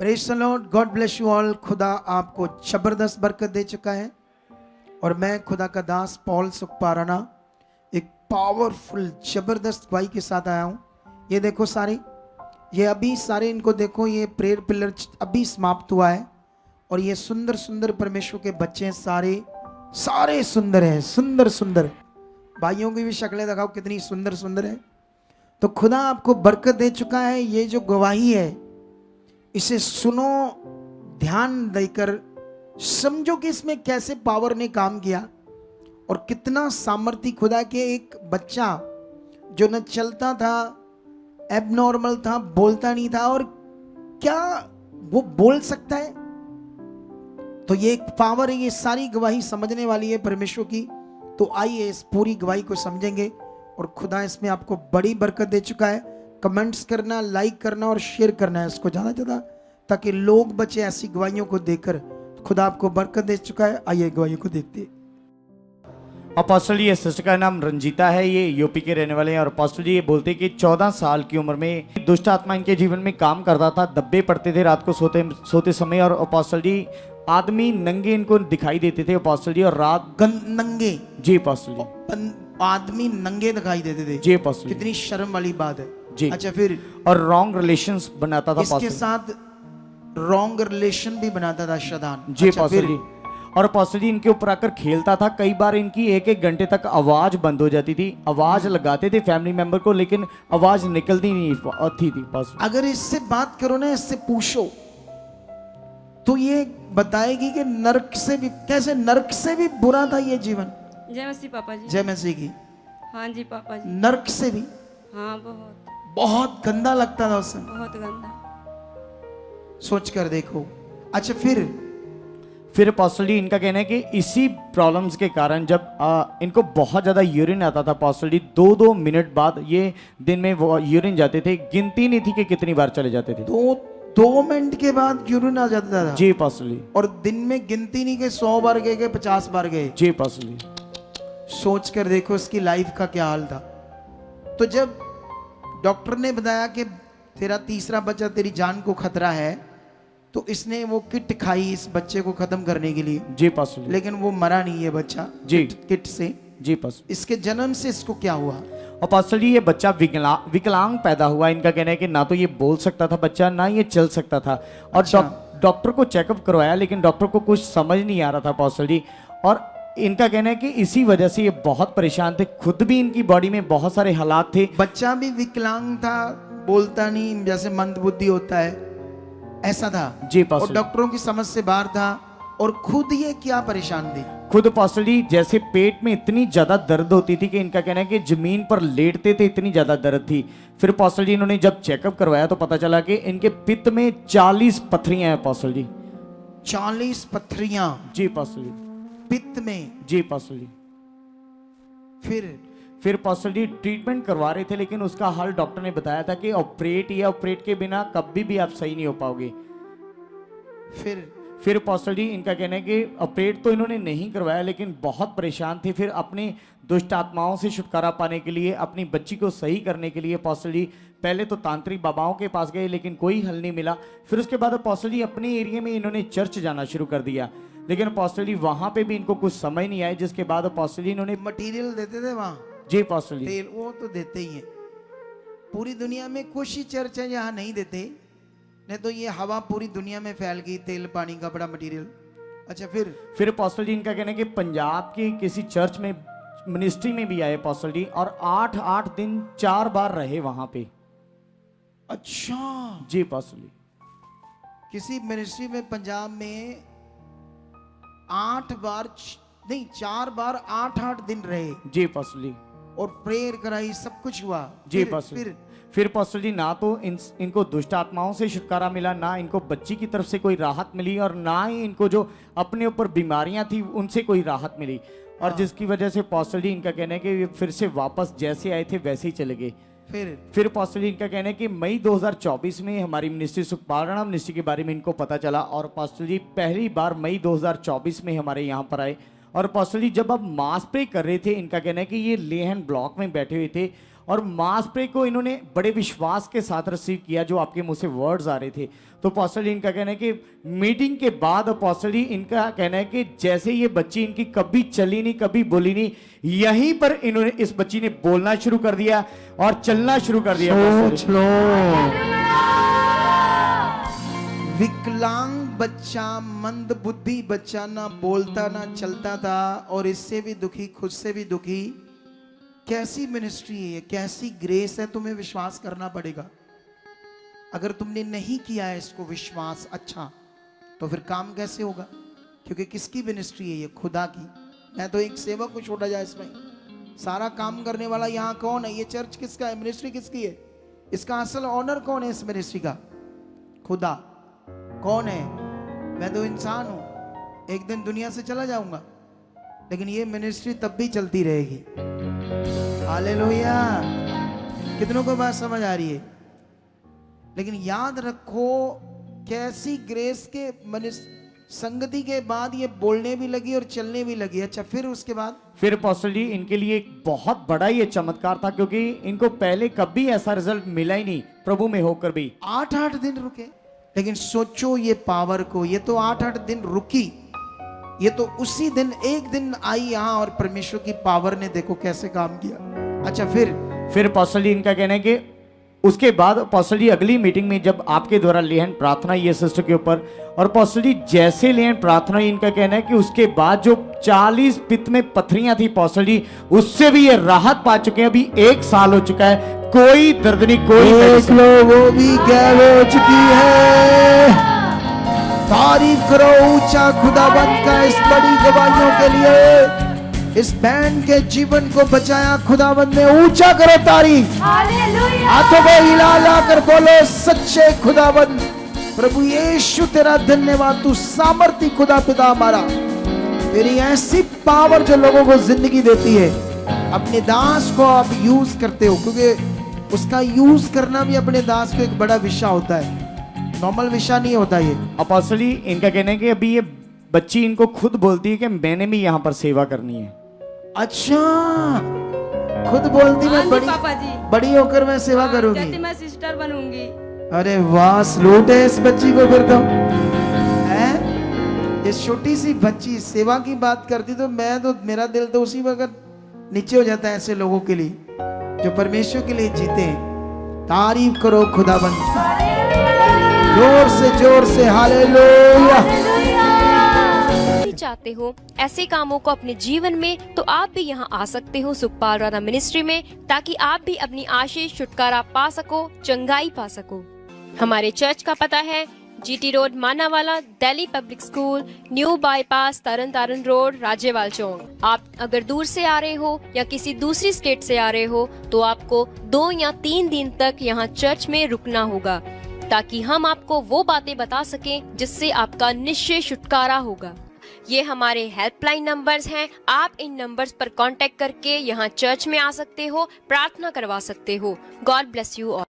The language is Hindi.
Praise the Lord, God bless you all. खुदा आपको जबरदस्त बरकत दे चुका है और मैं खुदा का दास पॉल सुखपाराना एक पावरफुल जबरदस्त गवाही के साथ आया हूँ। ये देखो सारे, ये अभी सारे इनको देखो, ये प्रेयर पिलर अभी समाप्त हुआ है और ये सुंदर सुंदर परमेश्वर के बच्चे हैं, सारे सारे सुंदर हैं, सुंदर सुंदर। भाइयों की भी शक्लें दिखाओ कितनी सुंदर सुंदर है। तो खुदा आपको बरकत दे चुका है। ये जो गवाही है इसे सुनो, ध्यान देकर समझो कि इसमें कैसे पावर ने काम किया और कितना सामर्थ्य खुदा के। एक बच्चा जो न चलता था, एबनॉर्मल था, बोलता नहीं था, और क्या वो बोल सकता है। तो ये एक पावर है। ये सारी गवाही समझने वाली है परमेश्वर की। तो आइए इस पूरी गवाही को समझेंगे और खुदा इसमें आपको बड़ी बरकत दे चुका है। कमेंट्स करना, लाइक करना और शेयर करना है इसको ज़्यादा ज़्यादा, ताकि लोग बचे ऐसी गवाहियों को देखकर। खुदा आपको बरकत दे चुका है। आइए गवाहियों को देखते हैं। अपोस्टल जी, ये सिस्टर का नाम रंजीता है, ये यूपी के रहने वाले हैं। और अपोस्टल जी ये बोलते हैं कि 14 साल की उम्र में दुष्ट आत्मा इनके जीवन में काम करता था। दब्बे पड़ते थे रात को सोते समय। और अपोस्टल जी आदमी नंगे इनको दिखाई देते थे अपोस्टल जी। और रात नंगे, जी अपोस्टल जी, आदमी नंगे दिखाई देते थे। जी अपोस्टल जी, कितनी शर्म वाली बात है जी। अच्छा, फिर और रॉन्ग रिलेशंस बनाता था इसके अपोस्टल साथ रॉन्ग रिलेशन भी बनाता था शैतान। जी अच्छा, अपोस्टल जी। और अपोस्टल जी इनके ऊपर आकर खेलता था। कई बार इनकी एक एक घंटे तक आवाज बंद हो जाती थी। आवाज लगाते थे फैमिली मेंबर को, लेकिन आवाज निकलती नहीं थी बस। अगर इससे बात करो ना, इससे पूछो तो ये बताएगी कि नरक से भी, कैसे नरक से भी बुरा था ये जीवन। जय मसीह पापा जी। जय मसीह की। हाँ जी पापा जी। नरक से भी हाँ, बहुत बहुत गंदा लगता था उस समय। बहुत गंदा। सोच कर देखो। अच्छा, फिर अपोस्टल जी इनका कहना है कि इसी प्रॉब्लम्स के कारण जब इनको बहुत ज़्यादा यूरिन आता था अपोस्टल जी, 2-2 मिनट बाद ये दिन में वो यूरिन जाते थे। गिनती नहीं थी कि कितनी बार चले जाते थे। 2 मिनट के बाद यूरिन आ जाता था जी अपोस्टल जी। और दिन में गिनती नहीं कि 100 बार गए, 50 बार गए। जी अपोस्टल जी। सोच कर देखो इसकी लाइफ का क्या हाल था। तो जब डॉक्टर ने बताया कि तेरा तीसरा बच्चा, तेरी जान को खतरा है, तो इसने वो किट खाई इस बच्चे को खत्म करने के लिए। जी अपोस्टल जी। लेकिन वो मरा नहीं है बच्चा जी। किट से। जी अपोस्टल। इसके जन्म से इसको क्या हुआ? अपोस्टल जी ये बच्चा विकलांग पैदा हुआ। इनका कहना है कि ना तो ये बोल सकता था बच्चा, ना ये चल सकता था। और अच्छा। डॉक्टर को चेकअप करवाया, लेकिन डॉक्टर को कुछ समझ नहीं आ रहा था अपोस्टल जी। और इनका कहना है कि इसी वजह से ये बहुत परेशान थे। खुद भी इनकी बॉडी में बहुत सारे हालात थे। बच्चा भी विकलांग था, बोलता नहीं, जैसे मंदबुद्धि होता है ऐसा था। जी और अपोस्टल। डॉक्टरों की समझ से बाहर था। और खुद ये क्या परेशान थी? खुद अपोस्टल जी जैसे पेट में इतनी ज्यादा दर्द होती थी कि इनका कहना है कि जमीन पर लेटते थे, इतनी ज्यादा दर्द थी। फिर अपोस्टल जी इन्होंने जब चेकअप करवाया तो पता चला कि इनके पित्त में 40 पत्थरियां हैं अपोस्टल जी। 40 पत्थरियां जी अपोस्टल जी। पित्त में। जी अपोस्टल जी। फिर अपोस्टल जी ट्रीटमेंट करवा रहे थे, लेकिन उसका हल डॉक्टर ने बताया था कि ऑपरेट के बिना कभी भी आप सही नहीं हो पाओगे। फिर अपोस्टल जी इनका कहना है कि ऑपरेट तो इन्होंने नहीं करवाया, लेकिन बहुत परेशान थे। फिर अपनी दुष्ट आत्माओं से छुटकारा पाने के लिए, अपनी बच्ची को सही करने के लिए अपोस्टल जी पहले तो तांत्रिक बाबाओं के पास गए, लेकिन कोई हल नहीं मिला। फिर उसके बाद अपोस्टल जी अपने एरिया में इन्होंने चर्च जाना शुरू कर दिया, लेकिन अपोस्टल जी वहां पे भी इनको कुछ समझ नहीं आया। जिसके बाद अपोस्टल जी इन्होंने मटेरियल देते थे वहां। जी अपोस्टल जी। तेल वो तो देते ही हैं। पूरी दुनिया में कुछ ही चर्च है जहां नहीं देते, नहीं तो ये हवा पूरी दुनिया में फैल गई, तेल, पानी, कपड़ा, मटेरियल। अच्छा, फिर अपोस्टल जी इनका कहना है कि पंजाब के किसी चर्च में मिनिस्ट्री में भी आए अपोस्टल जी, और 8-8 दिन 4 बार रहे वहां पे। अच्छा, जी अपोस्टल जी। किसी मिनिस्ट्री में पंजाब में 8 बार नहीं 4 बार 8-8 दिन रहे जी अपोस्टल जी। और प्रेयर कराई, सब कुछ हुआ। जी अपोस्टल। फिर अपोस्टल जी ना तो इनको दुष्ट आत्माओं से छुटकारा मिला, ना इनको बच्ची की तरफ से कोई राहत मिली, और ना ही इनको जो अपने ऊपर बीमारियां थी उनसे कोई राहत मिली। और जिसकी वजह से अपोस्टल जी इनका कहना है कि ये फिर से वापस जैसे आए थे वैसे ही चले गए। फिर अपोस्टल जी इनका कहना है कि मई 2024 में हमारी मिनिस्ट्री सुखपाराना मिनिस्ट्री के बारे में इनको पता चला, और अपोस्टल जी पहली बार मई 2024 में हमारे यहाँ पर आए। और अपोस्टल जी जब अब मास प्रे कर रहे थे, इनका कहना है कि ये लेहन ब्लॉक में बैठे हुए थे और मास प्रे को इन्होंने बड़े विश्वास के साथ रिसीव किया जो आपके मुंह से वर्ड्स आ रहे थे। तो अपोस्टल जी इनका कहना है कि मीटिंग के बाद अपोस्टल जी इनका कहना है कि जैसे ये बच्ची इनकी कभी चली नहीं, कभी बोली नहीं, यहीं पर इन्होंने इस बच्ची ने बोलना शुरू कर दिया और चलना शुरू कर दिया। सोच लो, विकलांग बच्चा, मंद बुद्धि बच्चा, ना बोलता ना चलता था, और इससे भी दुखी, खुद से भी दुखी। कैसी मिनिस्ट्री है ये, कैसी ग्रेस है, तुम्हें विश्वास करना पड़ेगा। अगर तुमने नहीं किया है इसको विश्वास अच्छा, तो फिर काम कैसे होगा? क्योंकि किसकी मिनिस्ट्री है ये? खुदा की। मैं तो एक सेवक को छोड़ा जाए इसमें, सारा काम करने वाला यहाँ कौन है? ये चर्च किसका है? मिनिस्ट्री किसकी है? इसका असल ऑनर कौन है इस मिनिस्ट्री का? खुदा। कौन है? मैं तो इंसान हूं, एक दिन दुनिया से चला जाऊंगा, लेकिन ये मिनिस्ट्री तब भी चलती रहेगी। हालेलुया। कितनों को बात समझ आ रही है? लेकिन याद रखो, कैसी ग्रेस के संगति के बाद ये बोलने भी लगी और चलने भी लगी। अच्छा, फिर उसके बाद फिर अपोस्टल जी इनके लिए एक बहुत बड़ा ये चमत्कार था, क्योंकि इनको पहले कभी ऐसा रिजल्ट मिला ही नहीं प्रभु में होकर भी। 8-8 दिन रुके। लेकिन सोचो ये पावर को, ये तो 8-8 दिन रुकी, ये तो उसी दिन एक दिन आई यहाँ, और परमेश्वर की पावर ने देखो कैसे काम किया। अच्छा, फिर अपोस्टल जी इनका कहना है कि उसके बाद अपोस्टल जी अगली मीटिंग में जब आपके द्वारा लेहन प्रार्थना ये सिस्टर के ऊपर, और अपोस्टल जी जैसे लेहन प्रार्थना, इनका कहना है कि उसके बाद जो 40 पित्त में पथरियां थी अपोस्टल जी, उससे भी ये राहत पा चुके हैं। अभी 1 साल हो चुका है, कोई दर्द नहीं, कोई देख लो, वो भी गैब हो चुकी है। तारीफ करो ऊंचा खुदाबंद का इस बड़ी गवाहियों के लिए। इस बहन के जीवन को बचाया खुदाबंद ने, ऊंचा करो तारीफ। हाथों को हिला ला कर बोलो, सच्चे खुदाबंद प्रभु यीशु तेरा धन्यवाद, तू सामर्थी खुदा पिता हमारा, तेरी ऐसी पावर जो लोगों को जिंदगी देती है। अपने दास को आप यूज करते हो, क्योंकि उसका यूज करना भी अपने दास को एक बड़ा विषय होता है, नॉर्मल विषय नहीं होता ये। अपोस्टल जी इनका कहना है कि अभी ये बच्ची इनको खुद बोलती है कि मैंने भी यहाँ पर सेवा करनी है। अच्छा, खुद बोलती हाँ मैं जी बड़ी पापा जी, बड़ी होकर मैं सेवा हाँ, करूंगी। कहती मैं सिस्टर बनूंगी। अरे वाह, सलूट है इस बच्ची को। फिर तो है ये छोटी सी बच्ची सेवा की बात करती, तो मेरा दिल तो उसी वक्त नीचे हो जाता है ऐसे लोगों के लिए जो परमेश्वर के लिए जीते हैं। तारीफ करो खुदाबंद, जोर से हालेलुया। चाहते हो ऐसे कामों को अपने जीवन में, तो आप भी यहाँ आ सकते हो सुखपाल राणा मिनिस्ट्री में, ताकि आप भी अपनी आशीष छुटकारा पा सको, चंगाई पा सको। हमारे चर्च का पता है GT road Manawala, Delhi public school, new bypass, Taran Taran road, Rajyawal Chowk. आप अगर दूर से आ रहे हो या किसी दूसरी स्टेट से आ रहे हो, तो आपको 2 या 3 दिन तक यहाँ चर्च में रुकना होगा, ताकि हम आपको वो बातें बता सकें जिससे आपका निश्चय छुटकारा होगा। ये हमारे हेल्पलाइन नंबर्स हैं, आप इन नंबर्स पर कांटेक्ट करके यहाँ चर्च में आ सकते हो, प्रार्थना करवा सकते हो। God bless you all.